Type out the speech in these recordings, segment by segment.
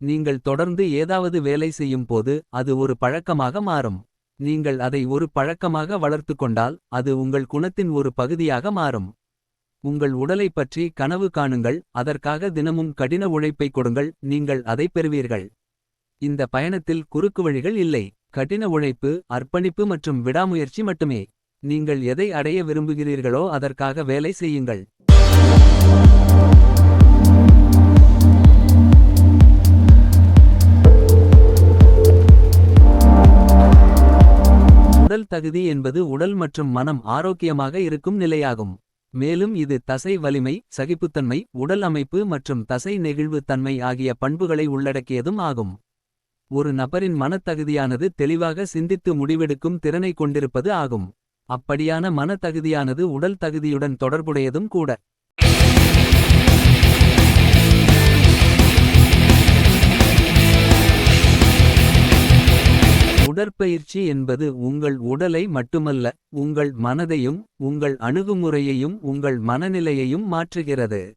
நீங்கள் தொடர்ந்து ஏதாவது வேலை செய்யும் போது அது ஒரு பழக்கமாக மாறும். நீங்கள் அதை ஒரு பழக்கமாக வளர்த்துக் கொண்டால் அது உங்கள் குணத்தின் ஒரு பகுதியாக மாறும். உங்கள் உடலைப் பற்றி கனவு காணுங்கள், அதற்காக தினமும் கடின உழைப்பைக் கொடுங்கள், நீங்கள் அதைப் பெறுவீர்கள். இந்த பயணத்தில் குறுக்குவழிகள் இல்லை. கடின உழைப்பு, அர்ப்பணிப்பு மற்றும் விடாமுயற்சி மட்டுமே. நீங்கள் எதை அடைய விரும்புகிறீர்களோ அதற்காக வேலை செய்யுங்கள். உடல் தகுதி என்பது உடல் மற்றும் மனம் ஆரோக்கியமாக இருக்கும் நிலையாகும். மேலும் இது தசை வலிமை, சகிப்புத்தன்மை, உடல் அமைப்பு மற்றும் தசை நெகிழ்வு தன்மை ஆகிய பண்புகளை உள்ளடக்கியதும் ஆகும். ஒரு நபரின் மனத்தகுதியானது தெளிவாக சிந்தித்து முடிவெடுக்கும் திறனை கொண்டிருப்பது ஆகும். அப்படியான மனத்தகுதியானது உடல் தகுதியுடன் தொடர்புடையதும் கூட. உடற்பயிற்சி என்பது உங்கள் உடலை மட்டுமல்ல, உங்கள் மனதையும் உங்கள் அணுகுமுறையையும் உங்கள் மனநிலையையும் மாற்றுகிறது.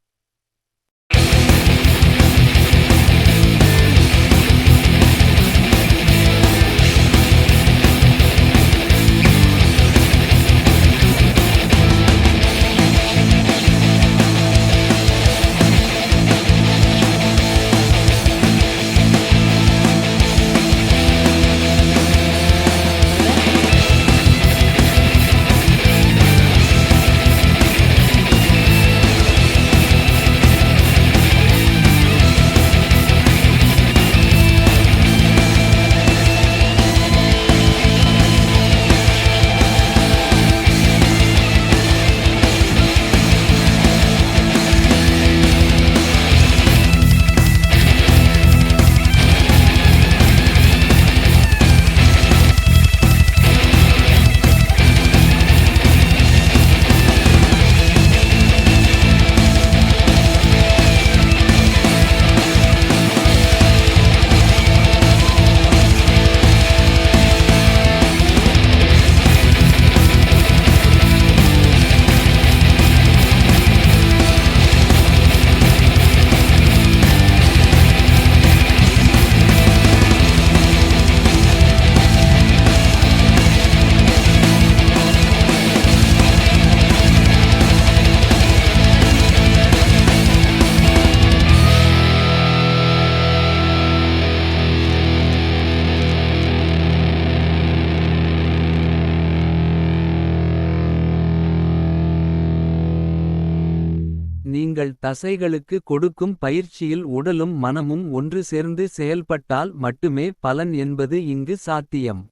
நீங்கள் தசைகளுக்கு கொடுக்கும் பயிற்சியில் உடலும் மனமும் ஒன்று சேர்ந்து செயல்பட்டால் மட்டுமே பலன் என்பது இங்கு சாத்தியம்.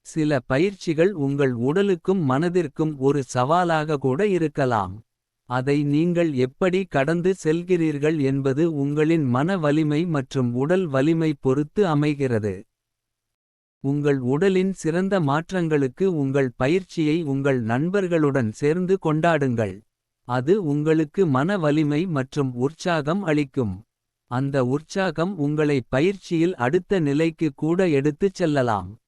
சில பயிற்சிகள் உங்கள் உடலுக்கும் மனதிற்கும் ஒரு சவாலாக கூட இருக்கலாம். அதை நீங்கள் எப்படி கடந்து செல்கிறீர்கள் என்பது உங்களின் மன வலிமை மற்றும் உடல் வலிமை பொறுத்து அமைகிறது. உங்கள் உடலின் சிறந்த மாற்றங்களுக்கு உங்கள் பயிற்சியை உங்கள் நண்பர்களுடன் சேர்ந்து கொண்டாடுங்கள். அது உங்களுக்கு மன வலிமை மற்றும் உற்சாகம் அளிக்கும். அந்த உற்சாகம் உங்களை பயிற்சியில் அடுத்த நிலைக்கு கூட எடுத்துச் செல்லலாம்.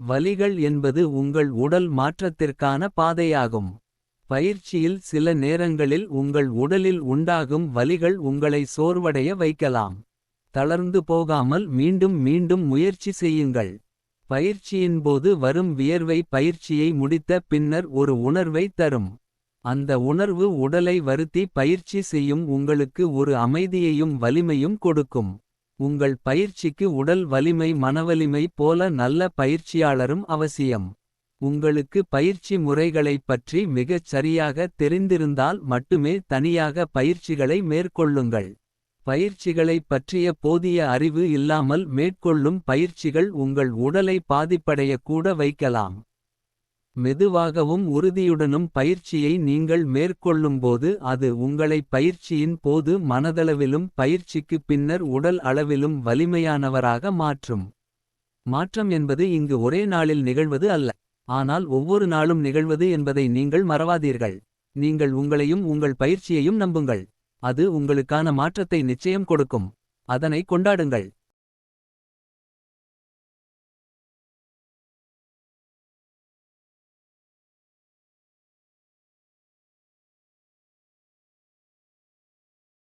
வலிகள் என்பது உங்கள் உடல் மாற்றத்திற்கான பாதையாகும். பயிற்சியில் சில நேரங்களில் உங்கள் உடலில் உண்டாகும் வலிகள் உங்களை சோர்வடைய வைக்கலாம். தளர்ந்து போகாமல் மீண்டும் மீண்டும் முயற்சி செய்யுங்கள். பயிற்சியின் போது வரும் வியர்வை பயிற்சியை முடித்த பின்னர் ஒரு உணர்வை தரும். அந்த உணர்வு உடலை வருத்தி பயிற்சி செய்யும் உங்களுக்கு ஒரு அமைதியையும் வலிமையும் கொடுக்கும். உங்கள் பயிற்சிக்கு உடல் வலிமை மனவலிமை போல நல்ல பயிற்சியாளரும் அவசியம். உங்களுக்கு பயிற்சி முறைகளைப் பற்றி மிகச் சரியாக தெரிந்திருந்தால் மட்டுமே தனியாக பயிற்சிகளை மேற்கொள்ளுங்கள். பயிற்சிகளைப் பற்றிய போதிய அறிவு இல்லாமல் மேற்கொள்ளும் பயிற்சிகள் உங்கள் உடலை பாதிப்படைய கூட வைக்கலாம். மெதுவாகவும் உறுதியுடனும் பயிற்சியை நீங்கள் மேற்கொள்ளும்போது அது உங்களை பயிற்சியின் போது மனதளவிலும் பயிற்சிக்கு பின்னர் உடல் அளவிலும் வலிமையானவராக மாற்றும். மாற்றம் என்பது இங்கு ஒரே நாளில் நிகழ்வது அல்ல. ஆனால் ஒவ்வொரு நாளும் நிகழ்வது என்பதை நீங்கள் மறவாதீர்கள். நீங்கள் உங்களையும் உங்கள் பயிற்சியையும் நம்புங்கள். அது உங்களுக்கான மாற்றத்தை நிச்சயம் கொடுக்கும். அதனை கொண்டாடுங்கள்.